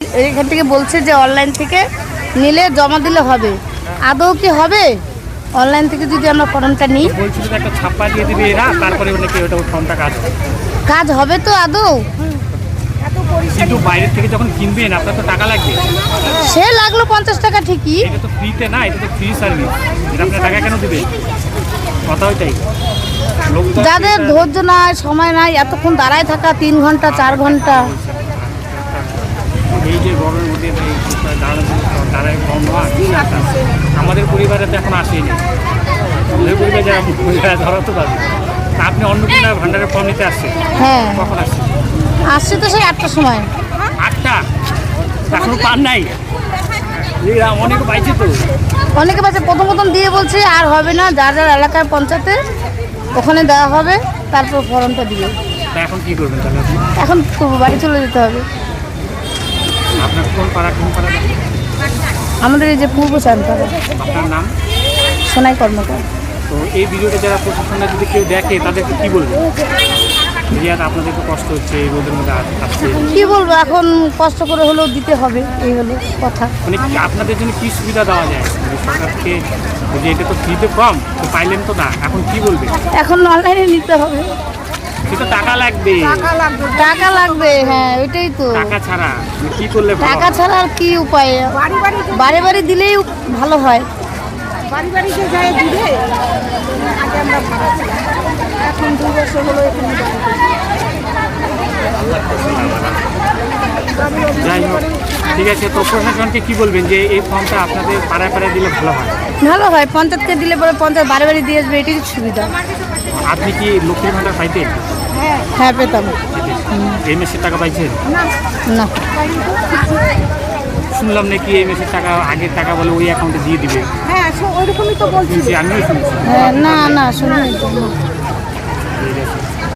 এখান থেকে বলছে যে অনলাইন থেকে নিলে জমা দিলে হবে, আদৌ কি হবে? অনলাইন থেকে যদি আমরা ফর্মটা নিই, বলছিল যে একটা ছাপ্পা দিয়ে দিবে এরা, তারপরে নাকি ওটা ফর্মটা কাজ হবে তো আদৌ? কিন্তু বাইরের থেকে যখন কিনবেন আপনার তো টাকা লাগবে। সে লাগলো 50 টাকা ঠিকই, এটা তো ফ্রিতে না, এটা তো ফ্রি সার্ভিস, এটা আপনার টাকা কেন দিবে? কথা ওইটাই। যাদের ধৈর্য নাই, সময় নাই, এতক্ষণ দাঁড়ায় থাকা 3 ঘন্টা 4 ঘন্টা, এই যে গরমের মধ্যে দাঁড়ায় কম হওয়া, আমাদের পরিবারে তো এখন আসেনি। আমাদের পরিবারে যারা ধরা তো পারবে। আপনি অন্নপূর্ণা ভান্ডারের ফর্ম নিতে আসছেন? হ্যাঁ কখন আসছেন? আসছে তো সেই 8টার সময়। 8টা? এখনো পান নাই? অনেকে পাইছে তো। অনেকে পাচ্ছে, প্রথম দিয়ে বলছে আর হবে না, যার যার এলাকায় পঞ্চায়েতে ওখানে দেওয়া হবে, তারপর ফর্মটা দিবে। এখন কি করবেন তাহলে আপনি? এখন বাড়ি চলে যেতে হবে। আপনার কোন পাড়া? আমাদের এই যে পূর্ব চানপাড়া। আপনার নাম? সোনাই কর্মকার। তো এই ভিডিওটা যারা প্রশাসনে যদি কেউ দেখে তাদেরকে কি বলবেন? রিয়াদ আপনাদের তো কষ্ট হচ্ছে এই রোদের মধ্যে আসছে, কি বলবো, এখন কষ্ট করে হলেও দিতে হবে, এই হলো কথা। মানে আপনাদের জন্য কি সুবিধা দেওয়া যায় সরকার থেকে? যে এটা তো ফ্রিতে কম, তো পাইলেন তো না, এখন কি বলবে? এখন অনলাইনে নিতে হবে। সেটা টাকা লাগবে। টাকা লাগবে, হ্যাঁ ওইটাই তো। টাকা ছাড়া কি করলে ভালো টাকা হয়? ছাড়া আর কি উপায়? বাড়ি বাড়ি দিলেই ভালো হয়। বাড়ি বাড়িতে যায় দিবে। আগে আমরা ভাড়া ছিলাম, এখন 2 বছর হলো এখানে যাই হোক, ঠিক আছে। তো প্রশাসনকে কি বলবেন যে এই ফর্মটা আপনাদের পাড়ায় পাড়ায় দিলে ভালো হয়? ভালো হয়, পঞ্চায়েতকে দিলে পরে পঞ্চায়েত বাড়ি বাড়ি দিয়ে আসবে, এটাই সুবিধা। আপনি কি লক্ষ্মীর ভাণ্ডার পাইতেন? হ্যাঁ পেতাম। এই মাসের টাকা পাইছেন? না, শুনলাম নাকি এই মাসের টাকা আগের টাকা বলে ওই অ্যাকাউন্টে দিয়ে দিবে। হ্যাঁ ওইরকমই তো বলছি। আমিও শুনছি। না শুনিনি তো। ঠিক আছে।